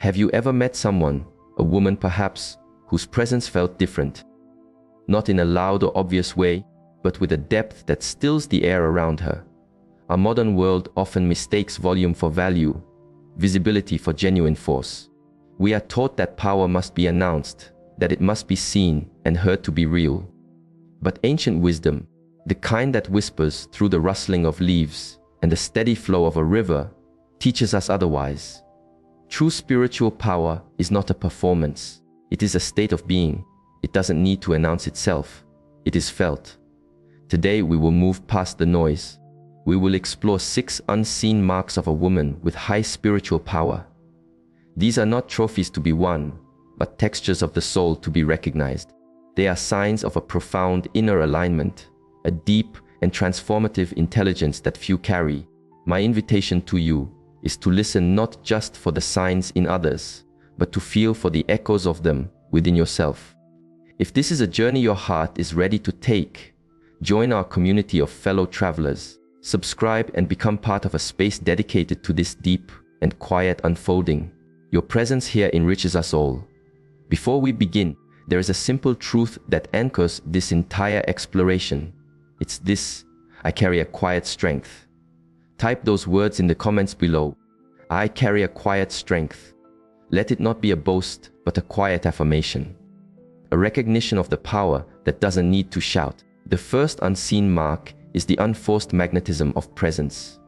Have you ever met someone, a woman perhaps, whose presence felt different? Not in a loud or obvious way, but with a depth that stills the air around her. Our modern world often mistakes volume for value, visibility for genuine force. We are taught that power must be announced, that it must be seen and heard to be real. But ancient wisdom, the kind that whispers through the rustling of leaves and the steady flow of a river, teaches us otherwise. True spiritual power is not a performance. It is a state of being. It doesn't need to announce itself. It is felt. Today we will move past the noise. We will explore 6 unseen marks of a woman with high spiritual power. These are not trophies to be won, but textures of the soul to be recognized. They are signs of a profound inner alignment, a deep and transformative intelligence that few carry. My invitation to you is to listen not just for the signs in others, but to feel for the echoes of them within yourself. If this is a journey your heart is ready to take, join our community of fellow travelers. Subscribe and become part of a space dedicated to this deep and quiet unfolding. Your presence here enriches us all. Before we begin, there is a simple truth that anchors this entire exploration. It's this: I carry a quiet strength. Type those words in the comments below. I carry a quiet strength. Let it not be a boast, but a quiet affirmation. A recognition of the power that doesn't need to shout. The first unseen mark is the unforced magnetism of presence.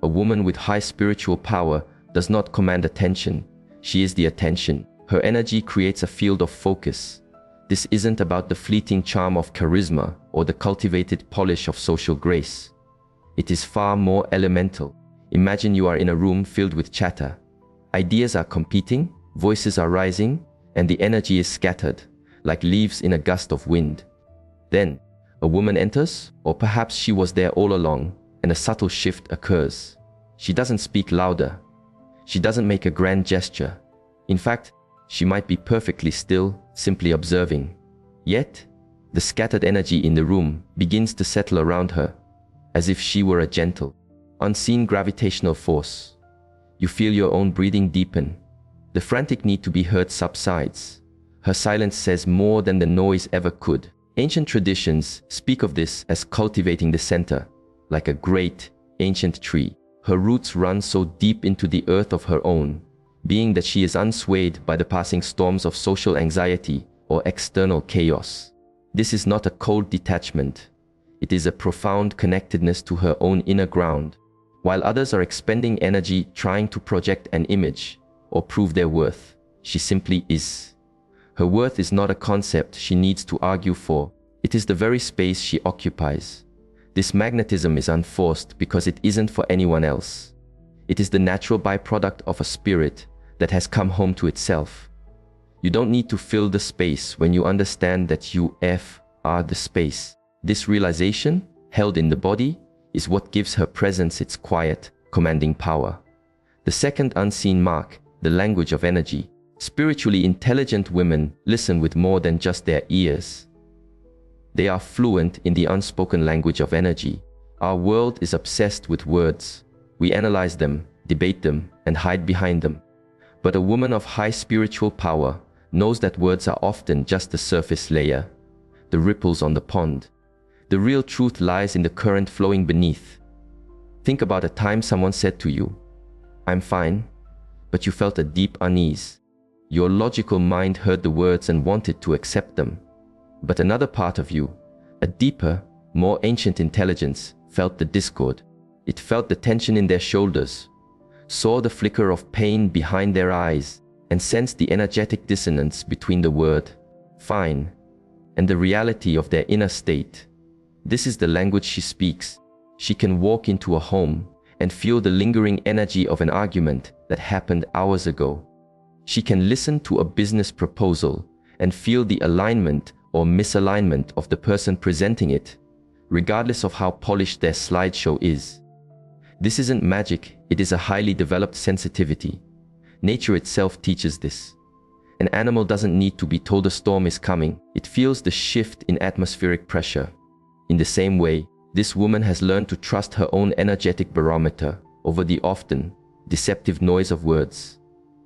A woman with high spiritual power does not command attention. She is the attention. Her energy creates a field of focus. This isn't about the fleeting charm of charisma or the cultivated polish of social grace. It is far more elemental. Imagine you are in a room filled with chatter. Ideas are competing, voices are rising, and the energy is scattered, like leaves in a gust of wind. Then, a woman enters, or perhaps she was there all along, and a subtle shift occurs. She doesn't speak louder. She doesn't make a grand gesture. In fact, she might be perfectly still, simply observing. Yet, the scattered energy in the room begins to settle around her, as if she were a gentle, unseen gravitational force. You feel your own breathing deepen. The frantic need to be heard subsides. Her silence says more than the noise ever could. Ancient traditions speak of this as cultivating the center, like a great, ancient tree. Her roots run so deep into the earth of her own, being that she is unswayed by the passing storms of social anxiety or external chaos. This is not a cold detachment. It is a profound connectedness to her own inner ground. While others are expending energy trying to project an image or prove their worth, she simply is. Her worth is not a concept she needs to argue for. It is the very space she occupies. This magnetism is unforced because it isn't for anyone else. It is the natural byproduct of a spirit that has come home to itself. You don't need to fill the space when you understand that you are the space. This realization, held in the body, is what gives her presence its quiet, commanding power. The second unseen mark, the language of energy. Spiritually intelligent women listen with more than just their ears. They are fluent in the unspoken language of energy. Our world is obsessed with words. We analyze them, debate them, and hide behind them. But a woman of high spiritual power knows that words are often just the surface layer, the ripples on the pond. The real truth lies in the current flowing beneath. Think about a time someone said to you, "I'm fine," but you felt a deep unease. Your logical mind heard the words and wanted to accept them. But another part of you, a deeper, more ancient intelligence, felt the discord. It felt the tension in their shoulders, saw the flicker of pain behind their eyes, and sensed the energetic dissonance between the word, fine, and the reality of their inner state. This is the language she speaks. She can walk into a home and feel the lingering energy of an argument that happened hours ago. She can listen to a business proposal and feel the alignment or misalignment of the person presenting it, regardless of how polished their slideshow is. This isn't magic, it is a highly developed sensitivity. Nature itself teaches this. An animal doesn't need to be told a storm is coming. It feels the shift in atmospheric pressure. In the same way, this woman has learned to trust her own energetic barometer over the often deceptive noise of words.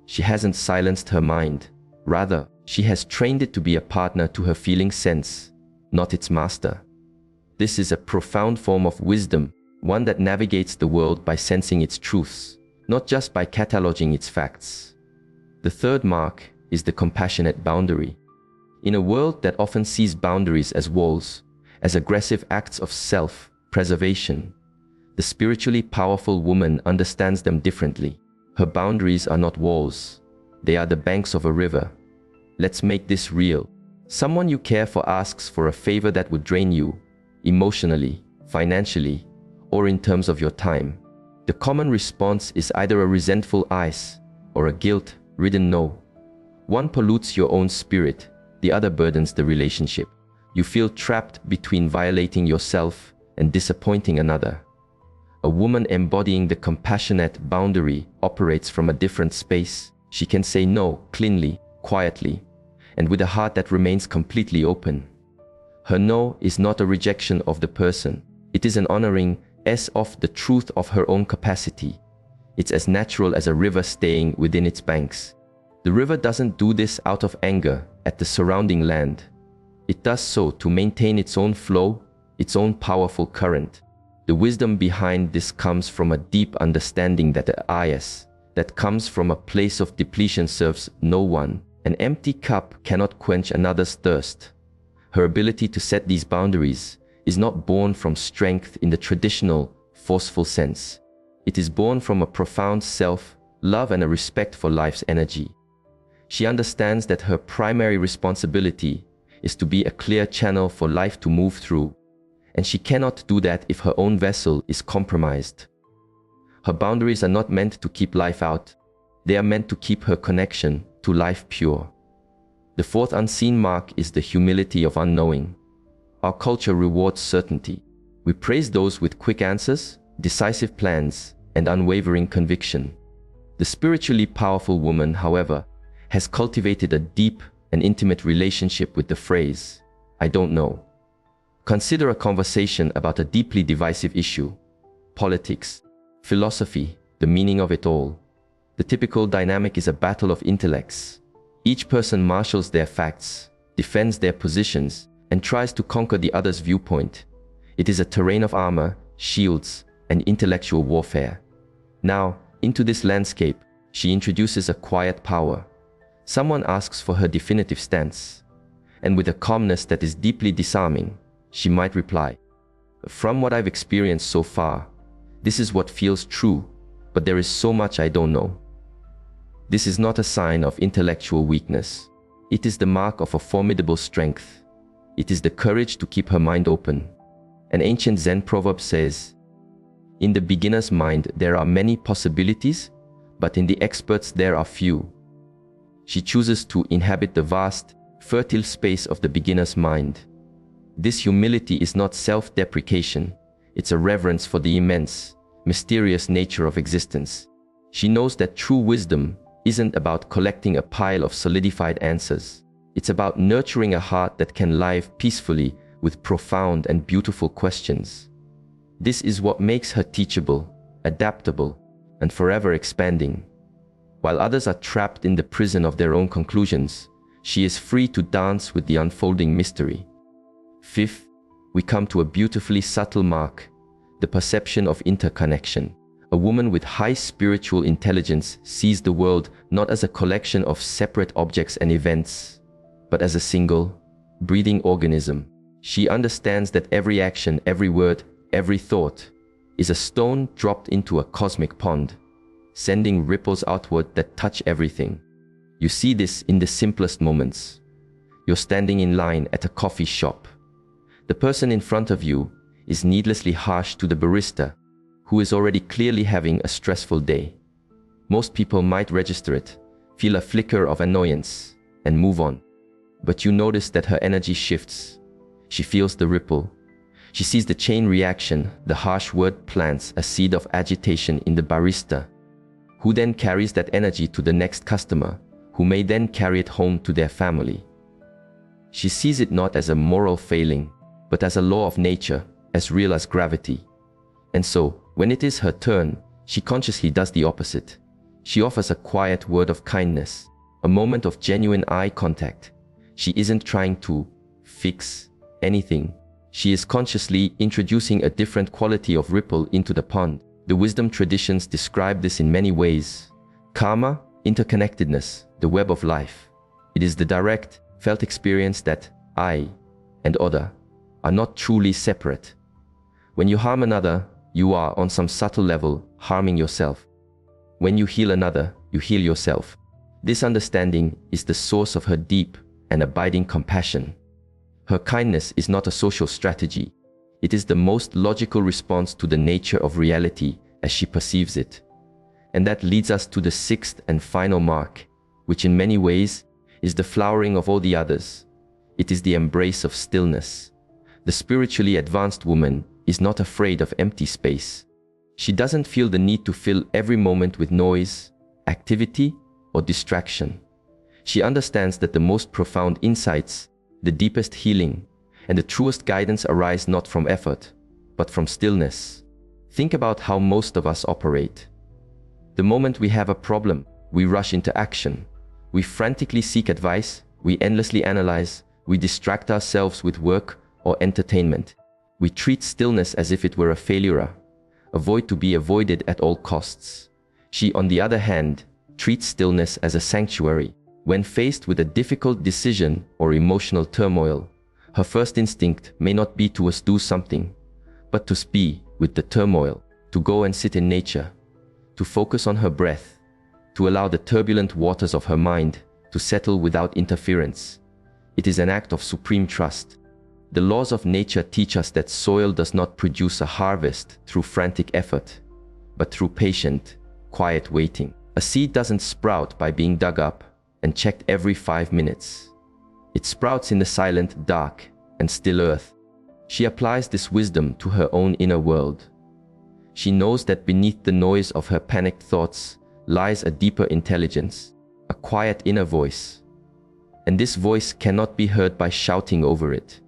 she hasn't silenced her mind. Rather, she has trained it to be a partner to her feeling sense, not its master. This is a profound form of wisdom, one that navigates the world by sensing its truths, not just by cataloging its facts. The third mark is the compassionate boundary. In a world that often sees boundaries as walls, as aggressive acts of self-preservation, the spiritually powerful woman understands them differently. Her boundaries are not walls. They are the banks of a river. Let's make this real. Someone you care for asks for a favor that would drain you, emotionally, financially, or in terms of your time. The common response is either a resentful "yes" or a guilt-ridden "no." One pollutes your own spirit, the other burdens the relationship. You feel trapped between violating yourself and disappointing another. A woman embodying the compassionate boundary operates from a different space. She can say no cleanly, quietly, and with a heart that remains completely open. Her no is not a rejection of the person. It is an honoring of the truth of her own capacity. It's as natural as a river staying within its banks. The river doesn't do this out of anger at the surrounding land. It does so to maintain its own flow, its own powerful current. The wisdom behind this comes from a deep understanding that the "yes" that comes from a place of depletion serves no one. An empty cup cannot quench another's thirst. Her ability to set these boundaries is not born from strength in the traditional, forceful sense. It is born from a profound self-love and a respect for life's energy. She understands that her primary responsibility is to be a clear channel for life to move through, and she cannot do that if her own vessel is compromised. Her boundaries are not meant to keep life out. They are meant to keep her connection to life pure. The fourth unseen mark is the humility of unknowing. Our culture rewards certainty. We praise those with quick answers, decisive plans, and unwavering conviction. The spiritually powerful woman, however, has cultivated a deep and intimate relationship with the phrase, "I don't know." Consider a conversation about a deeply divisive issue: politics, philosophy, the meaning of it all. The typical dynamic is a battle of intellects. Each person marshals their facts, defends their positions, and tries to conquer the other's viewpoint. It is a terrain of armor, shields, and intellectual warfare. Now, into this landscape, she introduces a quiet power. Someone asks for her definitive stance, and with a calmness that is deeply disarming, she might reply, "From what I've experienced so far, this is what feels true, but there is so much I don't know." This is not a sign of intellectual weakness. It is the mark of a formidable strength. It is the courage to keep her mind open. An ancient Zen proverb says, "In the beginner's mind there are many possibilities, but in the expert's there are few." She chooses to inhabit the vast, fertile space of the beginner's mind. This humility is not self-deprecation. It's a reverence for the immense, mysterious nature of existence. She knows that true wisdom isn't about collecting a pile of solidified answers. It's about nurturing a heart that can live peacefully with profound and beautiful questions. This is what makes her teachable, adaptable, and forever expanding. While others are trapped in the prison of their own conclusions, she is free to dance with the unfolding mystery. Fifth, we come to a beautifully subtle mark, the perception of interconnection. A woman with high spiritual intelligence sees the world not as a collection of separate objects and events, but as a single, breathing organism. She understands that every action, every word, every thought is a stone dropped into a cosmic pond, sending ripples outward that touch everything. You see this in the simplest moments. You're standing in line at a coffee shop. The person in front of you is needlessly harsh to the barista, who is already clearly having a stressful day. Most people might register it, feel a flicker of annoyance, and move on. But you notice that her energy shifts. She feels the ripple. She sees the chain reaction. The harsh word plants a seed of agitation in the barista, who then carries that energy to the next customer, who may then carry it home to their family. She sees it not as a moral failing, but as a law of nature, as real as gravity. And so, when it is her turn, she consciously does the opposite. She offers a quiet word of kindness, a moment of genuine eye contact. She isn't trying to fix anything. She is consciously introducing a different quality of ripple into the pond. The wisdom traditions describe this in many ways. Karma, interconnectedness, the web of life. It is the direct, felt experience that I and other are not truly separate. When you harm another, you are, on some subtle level, harming yourself. When you heal another, you heal yourself. This understanding is the source of her deep and abiding compassion. Her kindness is not a social strategy. It is the most logical response to the nature of reality as she perceives it. And that leads us to the sixth and final mark, which in many ways is the flowering of all the others. It is the embrace of stillness. The spiritually advanced woman is not afraid of empty space. She doesn't feel the need to fill every moment with noise, activity, or distraction. She understands that the most profound insights, the deepest healing, and the truest guidance arise not from effort, but from stillness. Think about how most of us operate. The moment we have a problem, we rush into action. We frantically seek advice, we endlessly analyze, we distract ourselves with work or entertainment. We treat stillness as if it were a failure, a void to be avoided at all costs. She, on the other hand, treats stillness as a sanctuary. When faced with a difficult decision or emotional turmoil, her first instinct may not be to do something, but to be with the turmoil, to go and sit in nature, to focus on her breath, to allow the turbulent waters of her mind to settle without interference. It is an act of supreme trust. The laws of nature teach us that soil does not produce a harvest through frantic effort, but through patient, quiet waiting. A seed doesn't sprout by being dug up and checked every 5 minutes. It sprouts in the silent, dark, and still earth. She applies this wisdom to her own inner world. She knows that beneath the noise of her panicked thoughts lies a deeper intelligence, a quiet inner voice. And this voice cannot be heard by shouting over it.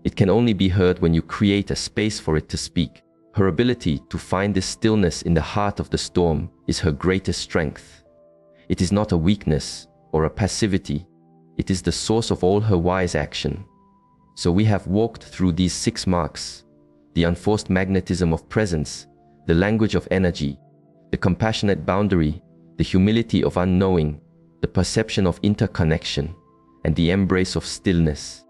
It can only be heard when you create a space for it to speak. Her ability to find this stillness in the heart of the storm is her greatest strength. It is not a weakness or a passivity. It is the source of all her wise action. So we have walked through these 6 marks: the unforced magnetism of presence, the language of energy, the compassionate boundary, the humility of unknowing, the perception of interconnection, and the embrace of stillness.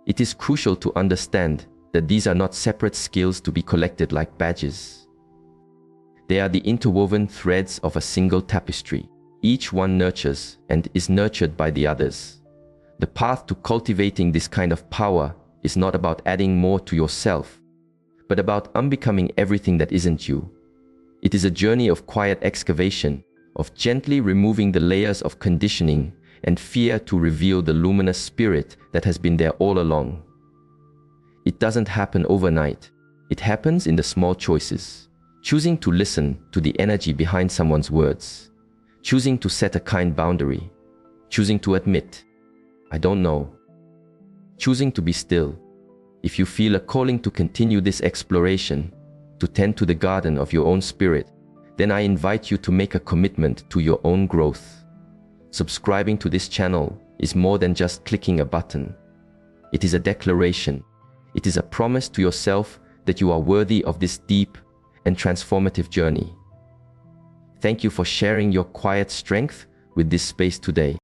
It is crucial to understand that these are not separate skills to be collected like badges. They are the interwoven threads of a single tapestry. Each one nurtures and is nurtured by the others. The path to cultivating this kind of power is not about adding more to yourself, but about unbecoming everything that isn't you. It is a journey of quiet excavation, of gently removing the layers of conditioning and fear to reveal the luminous spirit that has been there all along. It doesn't happen overnight. It happens in the small choices. Choosing to listen to the energy behind someone's words. Choosing to set a kind boundary. Choosing to admit, I don't know. Choosing to be still. If you feel a calling to continue this exploration, to tend to the garden of your own spirit, then I invite you to make a commitment to your own growth. Subscribing to this channel is more than just clicking a button. It is a declaration. It is a promise to yourself that you are worthy of this deep and transformative journey. Thank you for sharing your quiet strength with this space today.